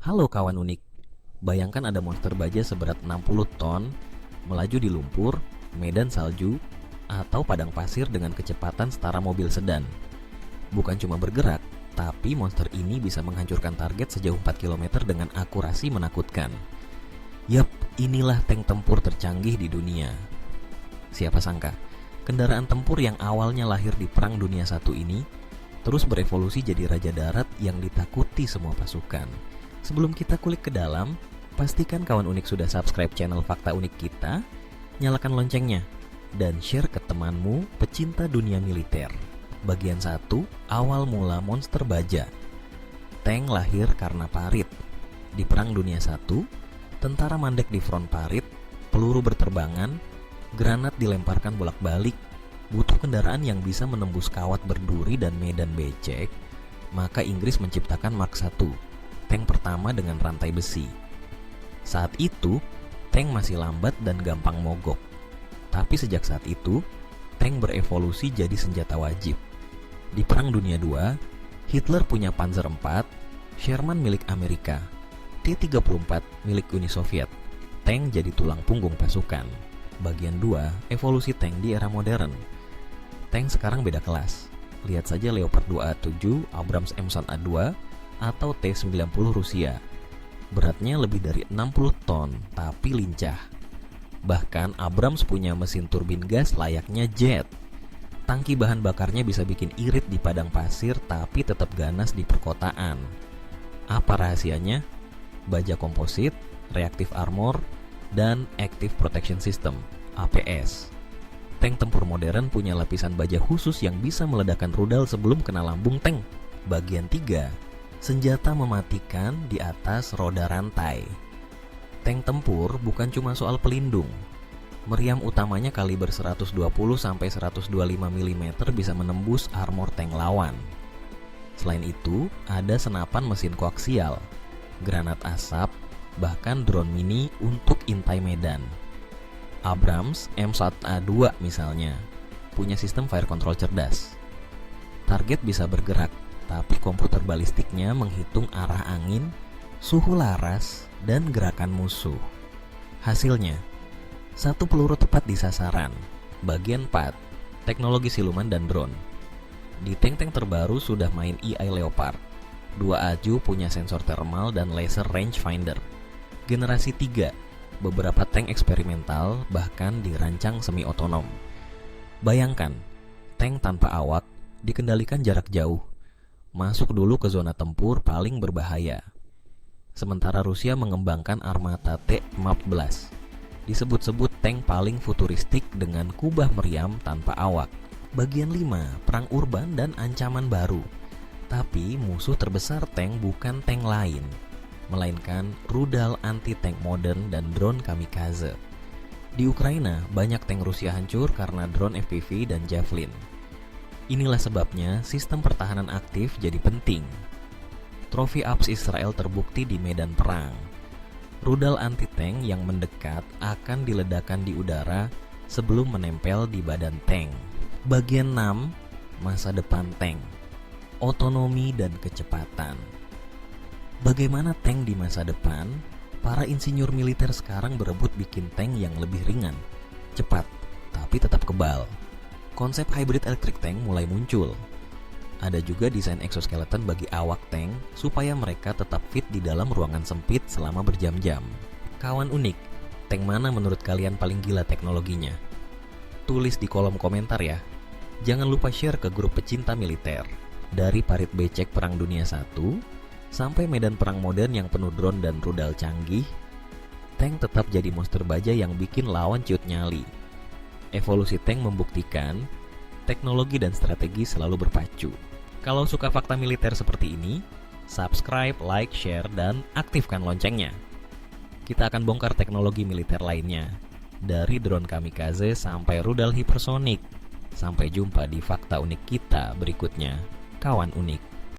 Halo kawan unik, bayangkan ada monster baja seberat 60 ton melaju di lumpur, medan salju, atau padang pasir dengan kecepatan setara mobil sedan. Bukan cuma bergerak, tapi monster ini bisa menghancurkan target sejauh 4 km dengan akurasi menakutkan. Yap, inilah tank tempur tercanggih di dunia. Siapa sangka, kendaraan tempur yang awalnya lahir di Perang Dunia I ini terus berevolusi jadi raja darat yang ditakuti semua pasukan. Sebelum kita kulik ke dalam, pastikan kawan unik sudah subscribe channel Fakta Unik kita, nyalakan loncengnya, dan share ke temanmu pecinta dunia militer. Bagian 1, awal mula monster baja. Tank lahir karena parit. Di Perang Dunia I, tentara mandek di front parit, peluru berterbangan, granat dilemparkan bolak-balik, butuh kendaraan yang bisa menembus kawat berduri dan medan becek, maka Inggris menciptakan Mark I, tank pertama dengan rantai besi. Saat itu, tank masih lambat dan gampang mogok. Tapi sejak saat itu, tank berevolusi jadi senjata wajib. Di Perang Dunia II, Hitler punya Panzer IV, Sherman milik Amerika, T-34 milik Uni Soviet. Tank jadi tulang punggung pasukan. Bagian 2, evolusi tank di era modern. Tank sekarang beda kelas. Lihat saja Leopard 2A7, Abrams M1A2, atau T-90 Rusia. Beratnya lebih dari 60 ton, tapi lincah. Bahkan Abrams punya mesin turbin gas layaknya jet. Tangki bahan bakarnya bisa bikin irit di padang pasir, tapi tetap ganas di perkotaan. Apa rahasianya? Baja komposit, reactive armor, dan active protection system (APS). Tank tempur modern punya lapisan baja khusus yang bisa meledakkan rudal sebelum kena lambung tank. Bagian 3, senjata mematikan di atas roda rantai. Tank tempur bukan cuma soal pelindung. Meriam utamanya kaliber 120-125 mm bisa menembus armor tank lawan. Selain itu, ada senapan mesin koaksial, granat asap, bahkan drone mini untuk intai medan. Abrams M1A2 misalnya, punya sistem fire control cerdas. Target bisa bergerak, tapi komputer balistiknya menghitung arah angin, suhu laras, dan gerakan musuh. Hasilnya, satu peluru tepat di sasaran. Bagian 4, teknologi siluman dan drone. Di tank-tank terbaru sudah main EI Leopard. 2AJU punya sensor thermal dan laser rangefinder. Generasi 3, beberapa tank eksperimental bahkan dirancang semi-otonom. Bayangkan, tank tanpa awak dikendalikan jarak jauh. Masuk dulu ke zona tempur paling berbahaya. Sementara Rusia mengembangkan armata T-14. Disebut-sebut tank paling futuristik dengan kubah meriam tanpa awak. Bagian 5, perang urban dan ancaman baru. Tapi musuh terbesar tank bukan tank lain, melainkan rudal anti-tank modern dan drone kamikaze. Di Ukraina, banyak tank Rusia hancur karena drone FPV dan Javelin. Inilah sebabnya sistem pertahanan aktif jadi penting. Trofi Alps Israel terbukti di medan perang. Rudal anti-tank yang mendekat akan diledakkan di udara sebelum menempel di badan tank. Bagian 6, masa depan tank. Otonomi dan kecepatan. Bagaimana tank di masa depan? Para insinyur militer sekarang berebut bikin tank yang lebih ringan, cepat, tapi tetap kebal. Konsep hybrid electric tank mulai muncul. Ada juga desain exoskeleton bagi awak tank supaya mereka tetap fit di dalam ruangan sempit selama berjam-jam. Kawan unik, tank mana menurut kalian paling gila teknologinya? Tulis di kolom komentar ya. Jangan lupa share ke grup pecinta militer. Dari parit becek Perang Dunia I sampai medan perang modern yang penuh drone dan rudal canggih, tank tetap jadi monster baja yang bikin lawan ciut nyali. Evolusi tank membuktikan teknologi dan strategi selalu berpacu. Kalau suka fakta militer seperti ini, subscribe, like, share, dan aktifkan loncengnya. Kita akan bongkar teknologi militer lainnya, dari drone kamikaze sampai rudal hipersonik. Sampai jumpa di fakta unik kita berikutnya, kawan unik.